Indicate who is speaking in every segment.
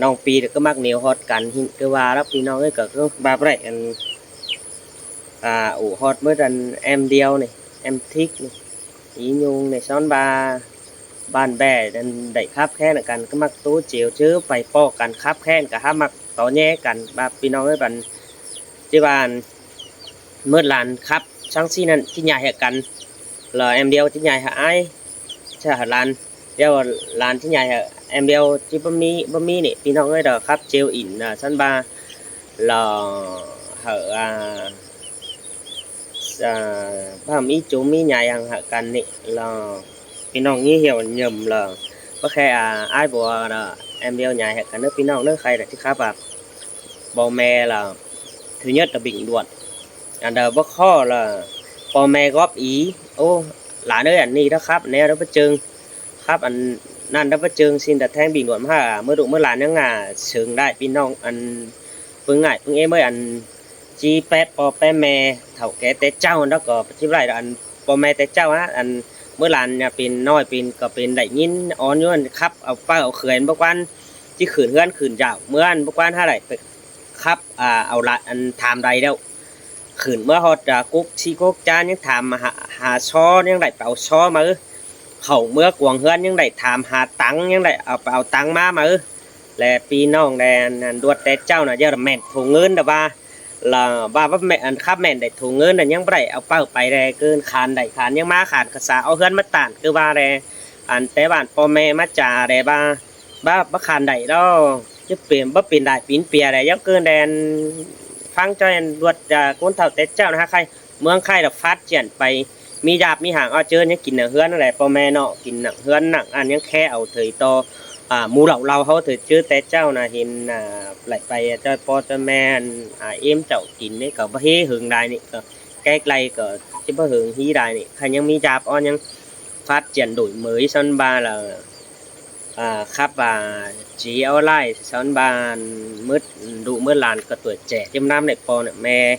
Speaker 1: น้องปีก็มักเหนียวฮอดกันคือว่าแล้วพี่น้องเอ้ยก็บาบ่ได้อันฮอดมื้อดันแอมเดียวนี่แอมทิกนี่อียุงในซ้อนบาบ้านแบ่ดันได้คับแค้นกันก็มักตู้เจียวชื้อไปป้อกันคับแค้นก็หามักต่อแย่กันบาพี่น้องเอ้ยบันที่บ้านมื้อหลานครับทั้งซี่นั่นที่ใหญ่กันlà em đeoที่ใหญ่หาไอ้ใช่หาลานเดียวลานที่ใหญ่หาem đeoที่บะหมี่นี่พี่น้องเอ้ยเด้อครับเจลอินชั้นบาlàหาบะหมี่จุ่มมีใหญ่hàng hạกันนี่làพี่น้องงี้hiểu nhầm là có khe ai bộ là em đeo nhảy hạกันnướcพี่น้องnước khay là chứ khác bò mè là thứ nhất là bình luậnอันเดอร์บ่ข้อละพอแม่góอบอีโอ้หลานเอ้ยอันนี้นะครับแนวดับเจิงครับอันนั่นดับเจิงสินแต่แทงบิ่งหนวดมาเมื่อดุเมื่อหลานยังเชิงได้พี่น้องอันปึงง่ายปึงเอ้เมื่ออันจีแปดปอแปแม่เถ่าแก่แต่เจ้าแล้วก็ที่ไรอันปอแม่แต่เจ้าฮะอันเมื่อหลานเนี่ยเป็นน้อยเป็นก็เป็นได้ยินอ่อนย้อนครับเอาป้าเอาเขื่อนบกวันที่ขืนเฮือนขืนเจ้าเมื่ออันบกวันเท่าไหร่ครับเอาละอันทำใดแล้วขืนเมื่อฮอดกุ๊กชีกุ๊กจานยังถามหาช้อยังได้เป่าช้อมาเขาเมื่อกวงเฮือนยังได้ถามหาตังยังได้เอาตังมาและปีน้องแดนดวดแต่เจ้าน่ะเยอะแม่นถุงเงินแต่ว่าแม่อันครับแม่นได้ถุงเงินน่ะยังบ่ได้เอาเป้าไปแลเกินคานได้คานยังมาขาดกระสาเอาเฮือนมาตานคือว่าแลอันแต่บ้านพ่อแม่มาจ่าแลบ่คานได้ดอกจะเปลี่ยนบ่เป็นได้ปีนเปียได้ยังเกินแดนฟังใจรวดก้นเท่าแต่เจ้านะฮะใครเมืองใครแบบฟัดเจียนไปมีดาบมีหางเอาเจอเนี่ยกินหนังเฮือนอะไรพ่อแม่เนาะกินหนังเฮือนหนังอันยังแค่เอาเถยโตหมูเราเขาเถยเจอแต่เจ้านะเห็นไหลไปเจ้าพ่อเจ้าแม่เอ็มเจ้ากินนี่ก็บ่เฮหึงได้นี่ก็ใกล้ไกลก็จะบ่หึงฮีได้นี่ใครยังมีดาบอ่อนยังฟัดเจียนđổi mới sân ba làครับchỉ online sân ba mứt đủ mứt làn cả tuổi trẻ chim nam này po này mẹ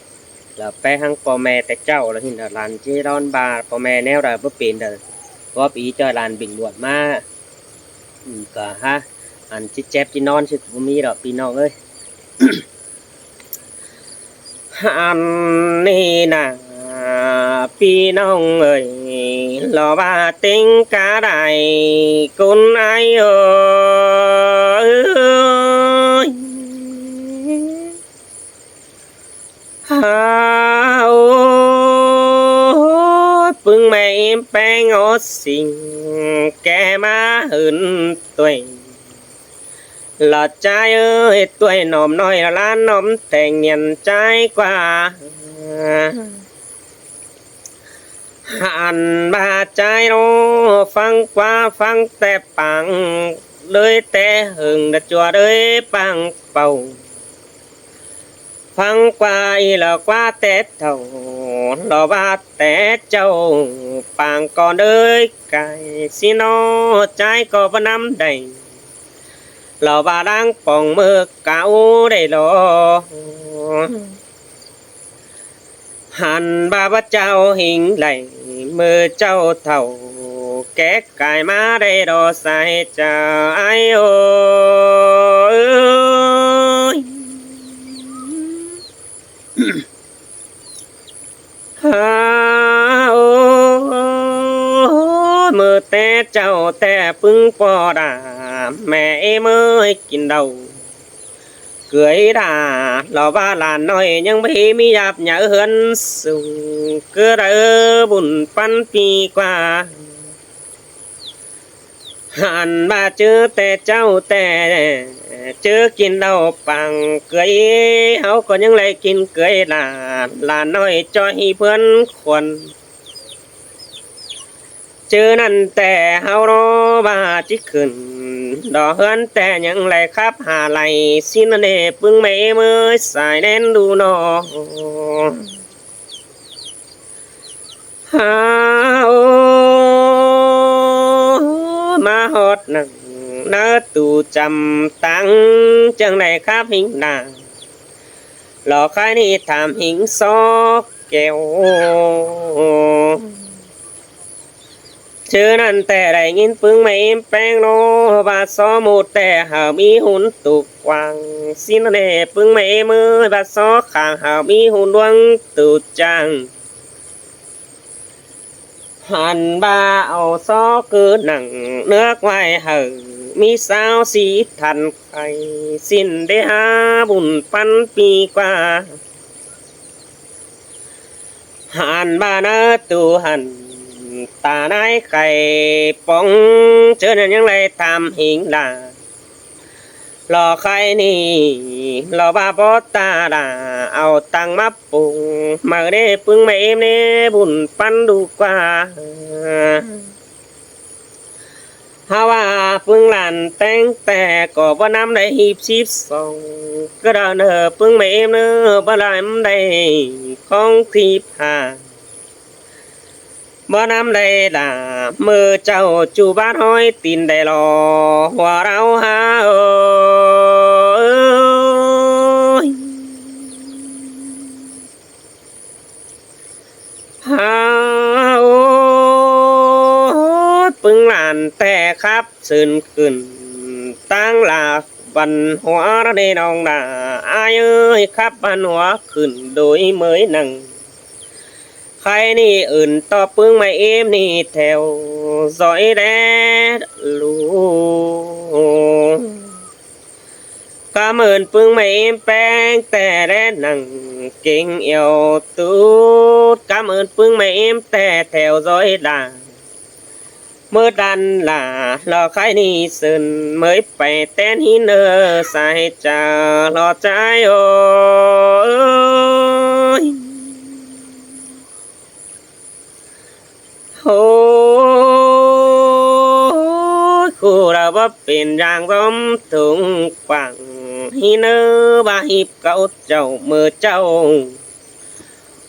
Speaker 1: là pe hăng po mẹแต่เจ้าlà hình là làn chỉ đón ba po mẹ neo là bất bình là góp ý cho làn bình luận mà cả ha anh chỉ chép chỉ non chứ không mi đâu pin non ơi anh đi nèพี่น้องเอ้ยรอว่าติงกาได้คุณไอ้เอ้ยฮาโอ้ปึงแม่แป้งอดสิ่งแกมาหืนตัวหลอดใจเอ้ยตัวหน่อมน้อยล้านน้อมแต่งเงียนใจกว่าหันบาใจโนฟังกว่าฟังแต่ปังเลยแต่หึงดัดจัวเลยปังเป่าฟังกว่าอีหลอกว่าแต่เท่าหลอกว่าแต่เจ้าปังก่อนเลยไก่สิโนใจก็บ่นำได้หลอกว่าดังป่องมือเก่าได้หลอหันบาบเจ้าหิงไหลมือเจ้าเท่าแก่กายมาได้รอใส่เจ้าไอ้โอ้ยฮาโอ้มือแต่เจ้าแต่ปึ้งปอดาแม่เมื่อกินเดาcười đà lò ba là nói nhưng bây mi dạp nhà hơn sùng cứ đỡ bùn pan pi qua hàn ba chữ tè cháu tè chữ kín đâu bằng cười háo có những lời kín cười là nói cho hi bướn khuẩn chữนั่นแต่เฮาโรบาจิขึ้นดอกเฮือนแต่ยังไหลครับหาไหลสินเนปึงไม่เมื่อสายแน่นดูนอฮาโอมาฮอดนังนาตูจำตังจังไหนครับหิงนาหลอกใครนี่ถามหิงซอกแก้ว ชื่อนั้นแต่ได้ยินปึงไม่แป้งโนบาดสอหมดแต่หามีหุ่นตุกวางสินเดปึงไม่มือบาดสอข้างหามีหุ่นดวงตุจังหันบาเอาซอคือหนังเนื้อไว้เหอมีสาวสีทันไข่สิ้นได้หาบุญปันปีกว่าหันบานาตูหันตาในไข่ปองเจอนั่นยังไรตามหิงดารอใครนี่รอบาปอตาดาเอาตังมาปุงมาเด้ปึงไม่เอ็มเน่บุญปันดูกว่าฮาว่าปึงหลานแต่งแต่ก็บ่นำได้หีบชีพสองก็ได้เนอปึงไม่เอ็มเนอบ่ได้มได้ของทีบหาบ่นำได้ด่ามือเจ้าจูบ้านห้อยตีนได้รอหัวเราหาหาปึงหลานแต่ครับสื่นขึ้นตั้งหลาบันหัวระเดนองด่าอายเอ้ยครับบันหัวขึ้นโดยเมยนั่งใครนี่อื่นต่อปึงไม่เอ็มนี่แถวซอยแดดลูกะเหมือนปึงไม่เอ็มแป้งแต่แดดนั่งเก่งเอวตูดกะเหมือนปึงไม่เอ็มแต่แถวซอยด่าเมื่อดันล่ะรอใครนี่ซึนเมื่อไปเต้นหินใส่ใจรอใจโอ้ยโอ้คู่เราบ่เป็นอย่างสมถุงกว่างหินบาหิบเก่าเจ้ามือเจ้า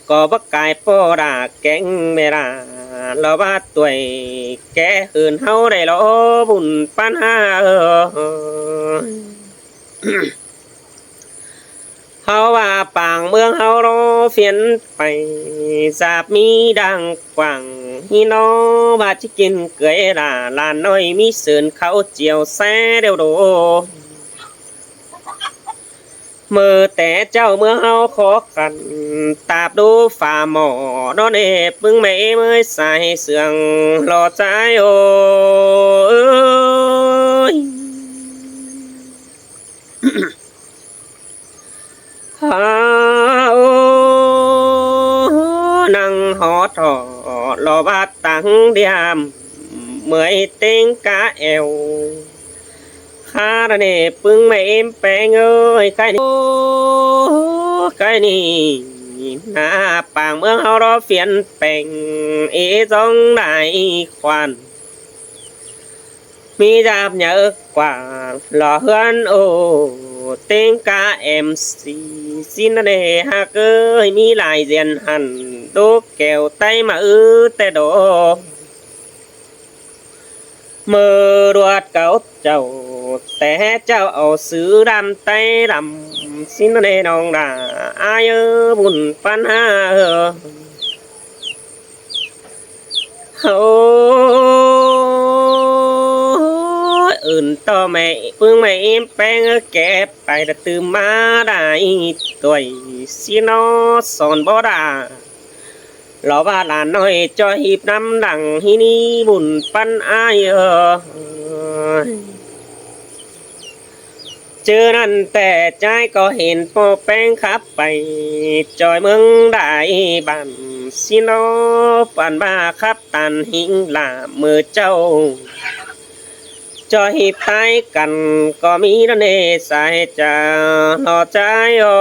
Speaker 1: ก็บ่กายโปดาแกงเมราเราบาตัวแกหืนเฮาได้รอบุญปัญหาเฮาว่าปางเมืองเฮารอเฟียนไปสาบมีดังกว่างฮีโนบาจิกินเกยลาลานน้อยมีเสือนเขาเจียวแซ่เดียวโดมือแต่เจ้าเมื่อเฮาขอกันตาบดูฝ่าหมอนอนเอปึงไม่เมื่อใส่เสื่องรอใจโอ้ยฮาโอนังหอทอรอบาตังเดียมเมื่อยเต็งกะเอวคาระเนปึงไม่เอ็มแปงเอ้ยใครนี่ใครนี่หน้าปางเมืองเฮารอเฟียนแปงเอจงได้ควันมีดาบเยอะกว่าหล่อเฮือนโอเต็งกะเอ็มซีสินเดฮักเอ้ยมีหลายเรียนหันดูแก้วไตมาแต่โดมือรวดเก่าเจ้าแต่เจ้าเอาซื้อดำไตดำสินเดนองดาอายบุญปัญหาโอ้อื่นต่อไม่ปึงไม่แป้งแก็บไปแต่ตื่นมาได้ตัวสินอสอนบ่ได้เราว่าหลานน้อยจอยหีบน้ำดังที่นี่บุญปันอายเจอนั่นแต่ใจก็เห็นโปแป้งขับไปจอยเมืองได้บันสิโนปันบ้าขับตันหิงลามือเจ้าจอยหีบตายกันก็มีนั่นเอสายจะหล่อใจโอ้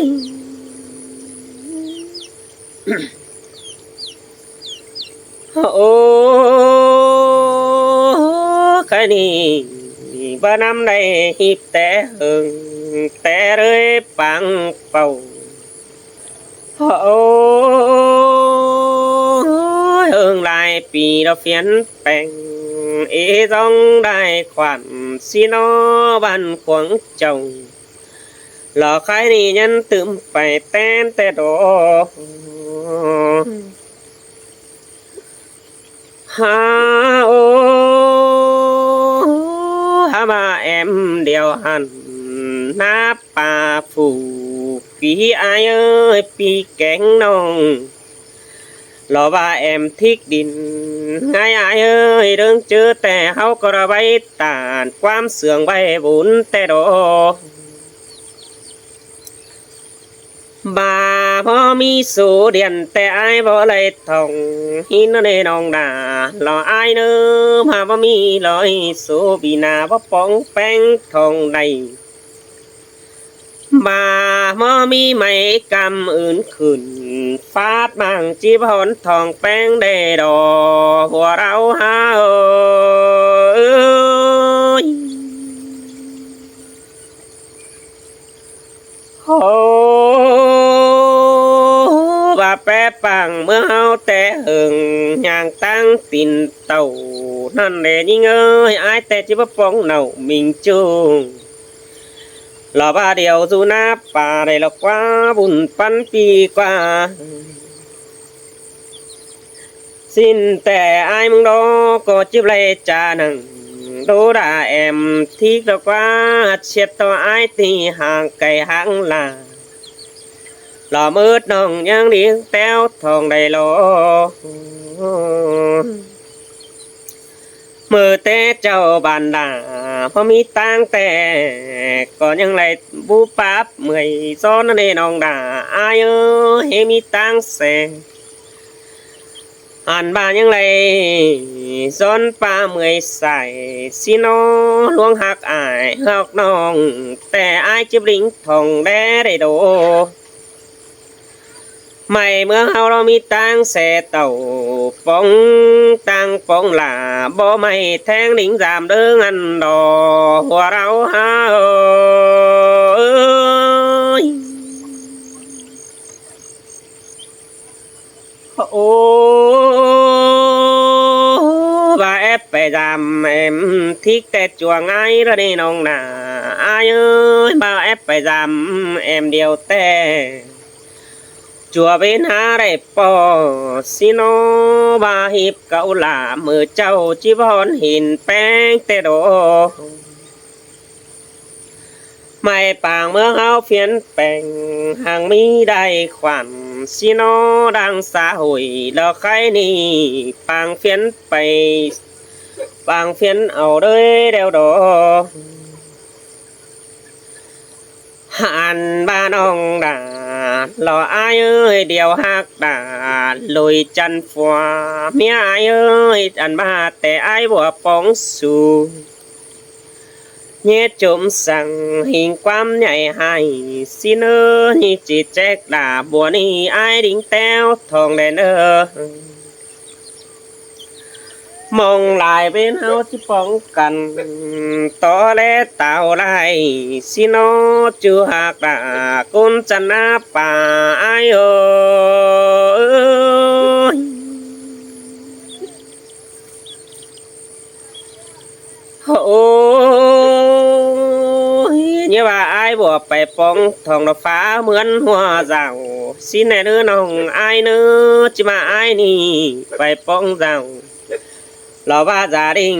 Speaker 1: ยโอ้ใครนี่บ้านน้ำได้หีบแต่หึงแต่เลยปังเป่าโอ้หึงหลายปีเราเฟียนแปงเอต้องได้ขวัญสิโนบ้านขวงเจ้าหลอกใครนี่ยันตื่มไปแต้นแต่ดอ ฮาโอฮามาแอมเดียวหันหน้าป่าฝูปีอายเอ้ยปีแกงน้องรอว่าแอมทิกดินง่ายอายเอ้ยเดินเจอแต่เฮาก็ระบายตานความเสื่องใบบุญแต่ดอกบาพอมีสูเดียนแต่อายบ่เลยท่องหินในนองดารออายเนื้อมาบ่มีลอยสูบีนาบ่ป้องแป้งทองใดบาพอมีไม้กำอื่นขึ้นฟาดบางจีบหอนทองแป้งได้ดอกหัวเราหาเอ้ยโอ้บาแปะปังเมื่อเฮาแต่หึงย่างตั้งตินเต่านั่นแหละยิ่งเอ้ยอายแต่จิบป้องเน่ามิงจุงรอบ้าเดียวสู่หน้าป่าได้หรอกว่าบุญปันปีกว่าสิ้นแต่อายมึงดอก็จิบเลยจานังดูด่าแอมที่หรอกว่าเช็ดต่ออายตีห่างไกลห่างลาหล่อมืดน้องยังเลี้ยงแต้วทองได้โลมือแต่เจ้าบานดาพอมีตังแต่ก็ยังไรบูปับเมื่อยซ้อนในน้องดาอายเอ้ยมีตังแสอ่านบ้านยังไรซ้อนป่าเมื่อยใส่สิโนลวงหักอายหักน้องแต่อายจิบลิงทองแได้โดไม่เมื่อเฮาเรามีตังแสเต่าปองตังปองหลาบ่ไม่แทงลิงจามเด้องันดอหัวเราหาเอ้ยโอ้บ่าแอบไปจำแอมทิกแต่จัวไงละนี่น้องนาอายเอ้ยบ่าแอบไปจำแอมเดียวแต่จัวเป็นหาได้ปอสิโนบาหิบเกาหลามือเจ้าจิบอนหินแป้งแต่โดไม่ปางเมื่อเฮาเพียนแป้งห่างมีได้ขวัญสิโนดังสาหุยแล้วใครนี่ปางเพียนไปปางเพียนเอาเลยเดียวดอหันบ้านองดาหล่ออายเอ้ยเดียวหักดาลุยจันฟัวเมียอายเอ้ยอันมาแต่อายบัวปองสู่เงี้ยจุ่มสั่งหิงความใหญ่ให้สิเนอนี่จิตแจกดาบัวนี่อายดิ่งแต้วทองแดนเออมองลายเป็นเฮาที่ป้องกันต่อและเต่าไล่สิโนจูหักดากุนจันนาป่าอายเอ้ยโอ้ยเนี่ยว่าอายบัวไปป้องทองดอกฟ้าเหมือนหัวเจ้าสิแน่เด้อน้องอายเนื้อจิมาอายนี่ไปป้องเจ้าเราว่าจะดิ่ง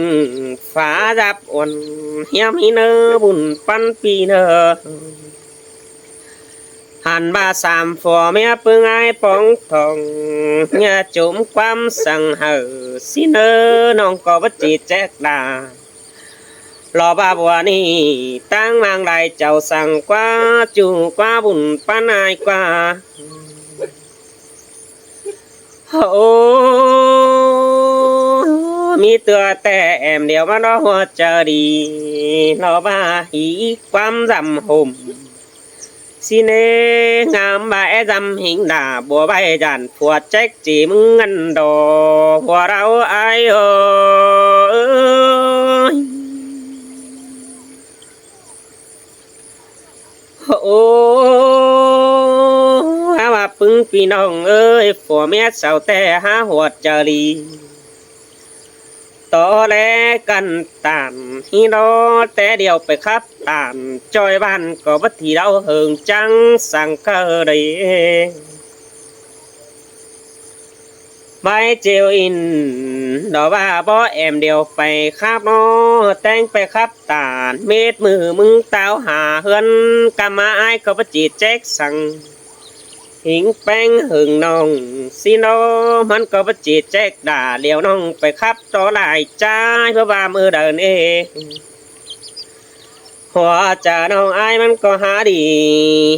Speaker 1: ฟ้าจับอ่อนเฮียมีเนอบุญปันปีเนอหันบาสามฝัวเมียปึงไอปองทองเนี่ยจุ่มความสั่งเหอสิเนอน้องก็บัจิแจกดารอบาบัวนี่ตั้งนางได้เจ้าสั่งกว่าจูกว่าบุญปันไอกว่าโอ้มีตัวแต่แอมเดียวมาล้อหัวเจอดีล้อบ้าหีความจำห่มสิเนงามใบจำหิงดาบัวใบจันผัวแจ็คจีมึงเงินดอหัวเราไอเอ้ยโอ้หาว่าปึงพี่น้องเอ้ยผัวเมียเสาแต่หาหัวเจอดีต่อแลกันตามฮีโร่แต่เดียวไปครับตามจอยบ้านก็บัดทีเราเหิงจังสั่งก็ได้ใบเจียวอิน ดอกว่าบ่แอมเดียวไปครับน้อแต่งไปครับตาลเม็ดมือมึงเต้าหาเฮือนกะมาอายก็บ่จีแจ๊กสั่งหิงแป้งหึงน้องสิน้อมันก็บ่จีแจ๊กด่าเลี้ยวน้องไปครับต่อหลายจ้าเพราะว่ามือเดินเองหัวจ่าน้องอายมันก็หาดี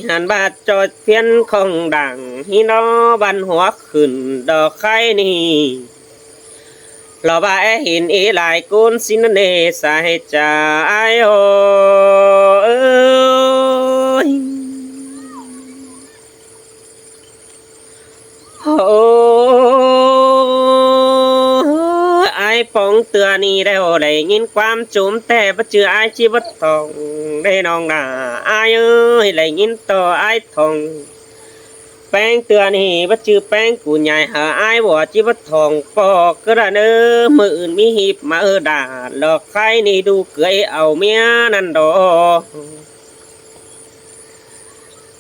Speaker 1: หันบาดจอดเพี้ยนของดังฮิโนบันหัวขึ้นดอกไข่นี่เราบ่าหินอีหลายกุนสินเนสายจ่าอายโอเอ้ยโอ้ไอ้ปองเตือนี่ได้โอได้ยินความจุมแต่บ่เจอไอ้ชีวิตทองได้น้องหน้าไอ้เอ้ยได้ยินต่อไอ้ทองแป้งเตือนี่บ่จือแป้งกูใหญ่หาไอ้บ่ชีวิตทองปอกกระเนอมืออื่นมีหีบมาด่าหลอกใครนี่ดูเกยเอาเมียนั่นดอก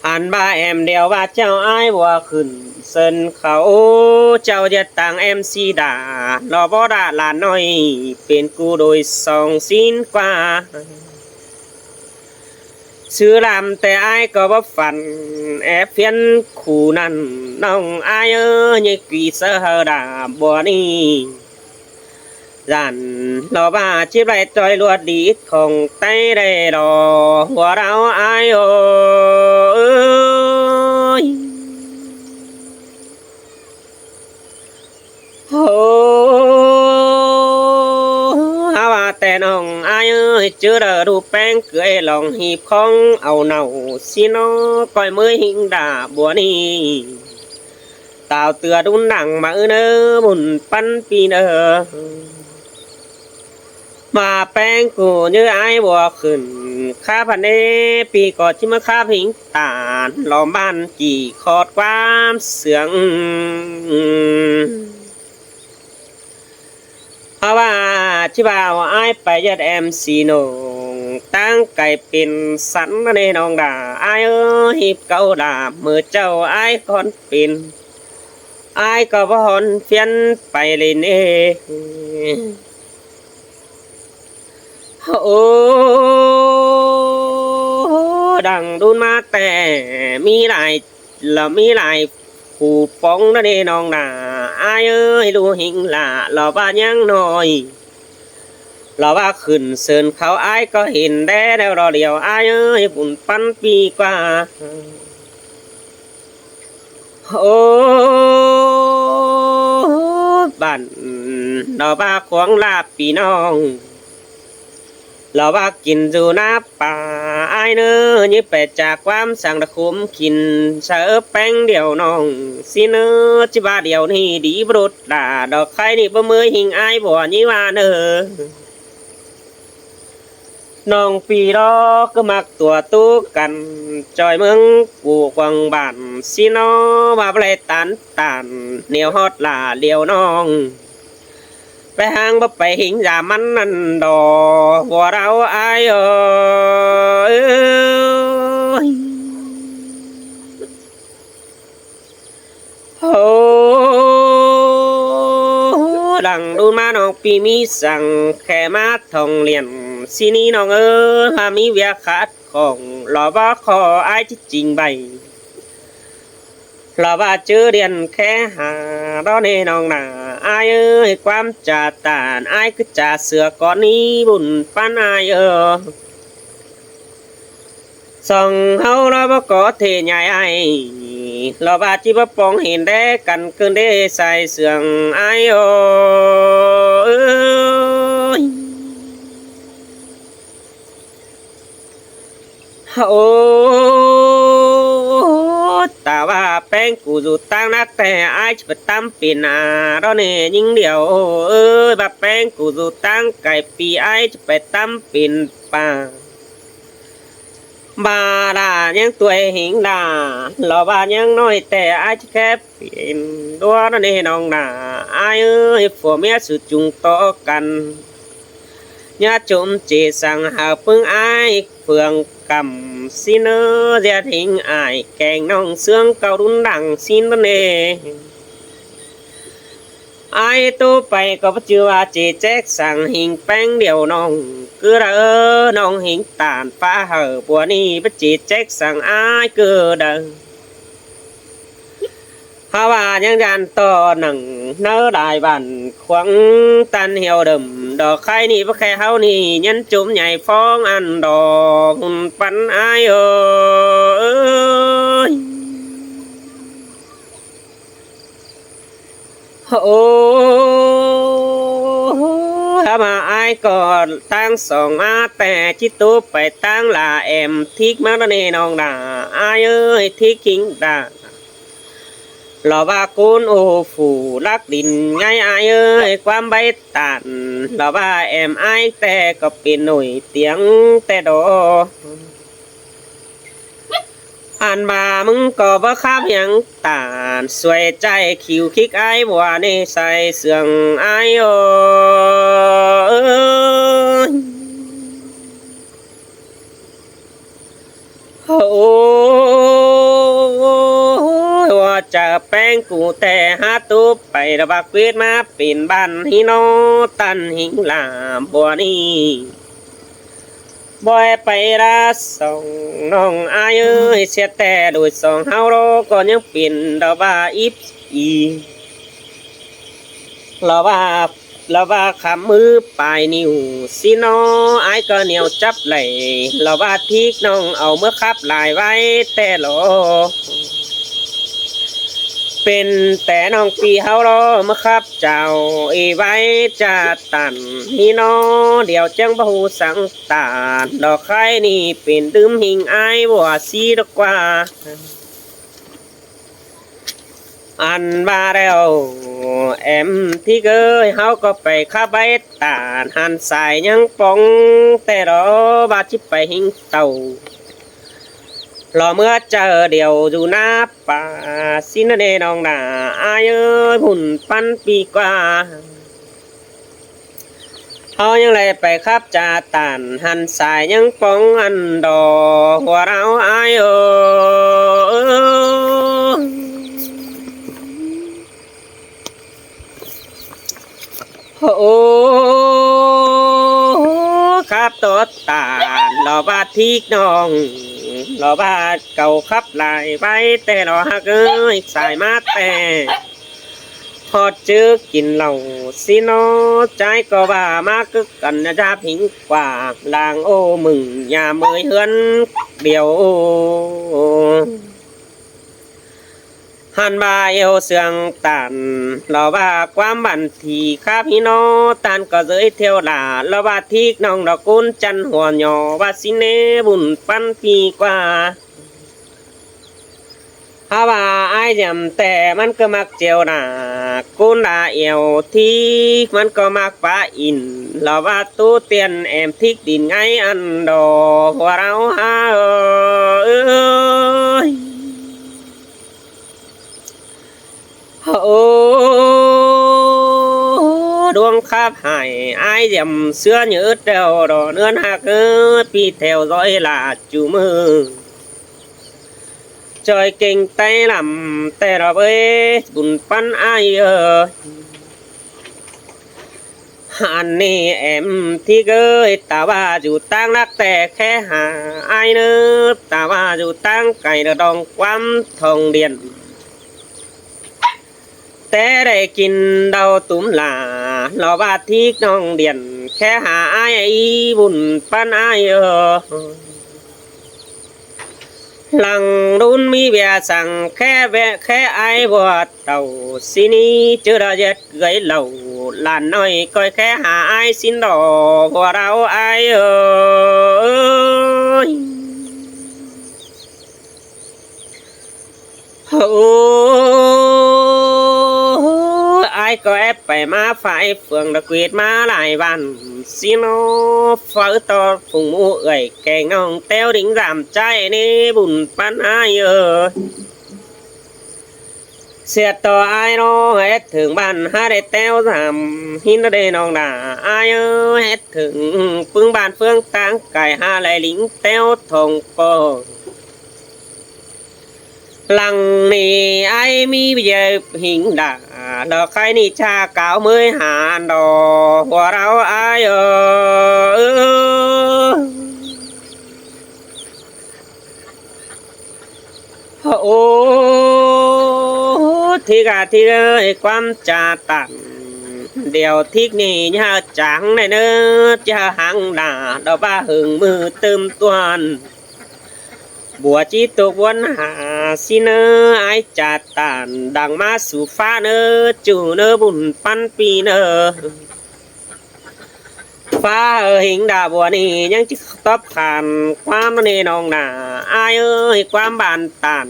Speaker 1: อันบ้าแอมเดียวว่าเจ้าอ้ายว่าขึ้นเซินเขาเจ้าจะต่างแอมซีดารอบ่ด่าหลานน้อยเป็นกูโดยสองสิ้นกว่าชื่อลำแต่อ้ายก็บ่ฝันแอบเพียนคู่นั้นน้องอ้ายยังกีเสอดาบ่นี่ยันรอบ้าชิบไรจอยลวดดีของไต้ได้รอหัวเราอายโอยโอ้ฮาว่าแต่น้องอายเจอรูปแป้งเกยลองหีบของเอาเนาสิโนก้อยมือหิงด่าบัวนี่ตาวเตือดุนดังมาเนอบุญปันปีเนอมาแป้งกูเนื้อไอ้บัวขึ้นข้าพันเนปีก่อนที่มาข้าพิงตาลล้อมบ้านกี่ขอดความเสืองเพราะว่าที่บ่าวไอ้ไปยัดแอมซีโนตั้งไก่เป็นสันในน้องด่าไอ้หิบเก่าด่าเมื่อเจ้าไอ้ก่อนเป็นไอ้ก็บ่ฮอนเฟียนไปเลยเน่โอ้ดังดูนมาแต่มีหลายแล้วมีหลายผู้ป้องนั่นเองน้องน่ะอายเอ้ยดูหิงละเราบ้านยังน้อยเราว่าขึ้นเสินเขาอายก็เห็นแด่แล้วรอเดียวอายเอ้ยบุญปันปีกว่าโอ้บ้านเราบ้าขวางลาปีน้องเราว่ากินอยู่น้าป่าไอ้เนื้อยิ่งไปจากความสั่งตะคุมกินเสือแป้งเดียวน้องสิเนื้อจิบาเดียวนี่ดีบรุษด่าดอกไข่นี่บ่มือหิงไอ้บ่ยี่ว่าเนื้อน้องปีรอก็มักตัวตู้กันจอยเมืองกูกวางบ้านสิน้อว่าเปลตันเหนียวฮอดล่าเลียวน้องไปหางบ่ไปหิงยามันนั่นดอหัวเราอายเอ้ยโอ้ดังดูมาน้องปีมีสั่งแค่มาท่องเรียนสินี้น้องถ้ามีเวียขาดของรอบ่ขออายที่จริงใบเราว่าเจอเรียนแค่หาเราในน้องหนาอายเอ้ยความจ่าตานอายคือจ่าเสือก่อนนี้บุญปันอายส่องเฮาเราบ่ก่อเทใหญ่ไอเราว่าจิบ่ปองเห็นได้กันเกินได้ใส่เสืองอายเอ้ยโอ้แต่ว่าแป้งกูอยู่ตั้งนักแต่ไอ้จะไปตั้มปีนาเราเนี่ยยิ่งเดียวแบบแป้งกูอยู่ตั้งไก่ปีไอ้จะไปตั้มปีนป่าบาดายังตัวหิงดาเราบายังน้อยแต่ไอ้จะแค่เป็นตัวเราเนี่ยน้องนาไอ้ผัวเมียสุดจุงต่อกันญาจมเจสังหาพึ่งไอ้เฟืองกำสิเนอจะทิ้งไอ้แกงน้องเสื่องเก่ารุนดังสินเน ai tu bay có bắt chưa chỉ chết sang hình bánh điều nong cứ đỡ nong hình tàn phá hở bùa ni bắt chỉ chết sang ai cứ đỡ hoa nhân gian to nặng nỡ đại bản khoáng tan hiệu đầm đò khai ni bắt khai hao ni nhân chúng nhảy phong ăn đò hùn bắn ai ơi mà ai còn tăng sòng má tè chỉ tu phải tăng là em thích má nên nong đà ai ơi thích chính đà lò ba cún ô phủ lắc đình ngay ai ơi quam bay tàn lò ba em ai tè có biển nổi tiếng tè đó anh bàมึงก็บ่ข้ามยังตานสวยใจคิวคิกไอ้บัวนี่ใส่เสื่องไอ้โอ้ว่าจะแป้งกูแต่หาตุบไประบักเวทมาเป็นบ้านฮิโนตันหิงลามบัวนี่บอยไปรักส่งน้องอายเอ้ยเสียแต่โดยส่งเฮาโรก็ยังเป็นดอกว่าอิบอีเราว่าขำมือปลายนิ้วสิน้ออายก็เหนียวจับไหลเราว่าทิกน้องเอาเมื่อขับลายไว้แต่หลอเป็นแต่น้องปีเฮารอมาครับเจ้าอีไว้จะตันนี่น้อเดี๋ยวจังบ่ฮู้สังตาดอกไข่นี่เป็นดื่มหิงอายบ่สีดอกกว่าอันบาแล้วแอมที่เกยเฮาก็ไปขับไว้ตาหันสายยังป้องแต่รอบาจิไปหิงเต่ารอเมื่อเจอเดียวอยู่หน้าป่าสินเนนองด่าอายเอ้ยหุ่นปั้นปีกว่าเขายังไรไปครับจ่าตันหันสายยังป้องอันดอหัวเราอายเอ้ยโอ้ครับตัวตาเราบาทิกน้องเราบาเก่าขับลายไปแต่เราหักเอ้ยสายมาแต่พอเจอกินเหล้าสิโนใจก็ว่ามากึกกันนะจ๊ะพิงกว่าลางโอ้มึงอย่าเมยเฮือนเดียวหันบาเอวเสียงตันเราว่าความบันทีข้าพี่น้องตันก็เลยเที่ยวหลาเราว่าทิกน้องดอกกุนจันหัวหยอว่าสิเนบุญปันปีกว่าฮาว่าไอ้ยำแต่มันก็มักเจียวหนากุนดาเอวทิกมันก็มักป้าอินเราว่าตู้เตียนแอมทิกดินไงอันดอหัวเราฮาโอ้ดวงคาบหายไอ้ยำเสื้อเนื้อเดียวดอเนื้อหักปีแถวร้อยละจูมือจอยเก่งไตลำแต่เราเอ้บุญปันไอ้อันนี้แอมที่เกยตาว่าอยู่ตั้งรักแต่แค่หาไอ้เนื้อตาว่าอยู่ตั้งไก่ดองความทองเดียนแต่ได้กินเดาตุ้มหลาเราว่าทิกน้องเดียนแค่หาไอ้บุญปันไอ้หลังรุ่นมีเบียสั่งแค่แวะแค่ไอ้บัวเต่าสินี้เจอระเย็ดเกยเหล่าหลานน้อยก็แค่หาไอ้สินดอกหัวเราไอ้โอ้ไอ้ก็แอบไปมาฝ่ายเฟืองตะเกียดมาหลายวันสิโนฝ่ายต่อฝุงมูเอ่ยแกงน้องเต้วดิ่งรำใจนี่บุญปันไอ้เสียต่อไอ้น้องเฮ็ดถึงบ้านหาได้เต้วรำหินได้น้องด่าไอ้เฮ็ดถึงปึงบ้านเฟืองต่างไก่หาไหลลิงเต้วทองปอ lăng nì ai mi bây giờ hình đã lỡ khai ni cha cáo mới hàn đò hoa rau ai ô thì gà thì ơi quan trà tặng điều thích nì nha trắng này nữa cha hàng đà đó ba hừng mưa tươm toàn bùa chi tục quân hạ xin ơ ai chả tàn đằng ma sủ pha nơ chủ nơ bùn pan pi nơ pha ở hình đà bùa nì những chiếc tóc khàn quan nê nòng nà ai ơi quan bàn tàn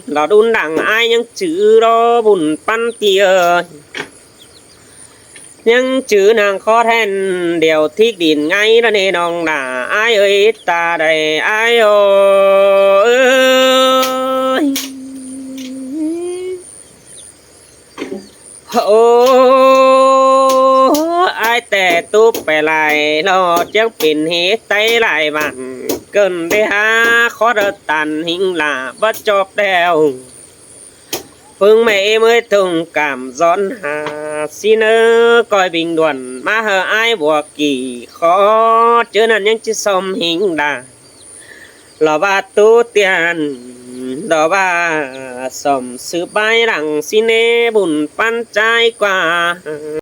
Speaker 1: đó đun đằng ai những chữ đó bùn pan pi ơi những chữ nàng khó then đều thích điền ngay đó nê nòng nà ai ơi ta đây ai ơi ô aiแต่ตุ๊บไปไหลรอจังปิ่นเฮไตไหลมันเกินได้หาขอเดตันหิงลาบ่จบแล้วพึ่งไม่เมื่อทุ่งกำซ้อนหาสิเนอก้อยบิงด่วนมาเหอไอ้บวกกี่ขอเจอนั้นยังจะสมหิงดาลอบาตูเตียนดอบาสมสืบใบหลังสิเนบุญปันใจกว่า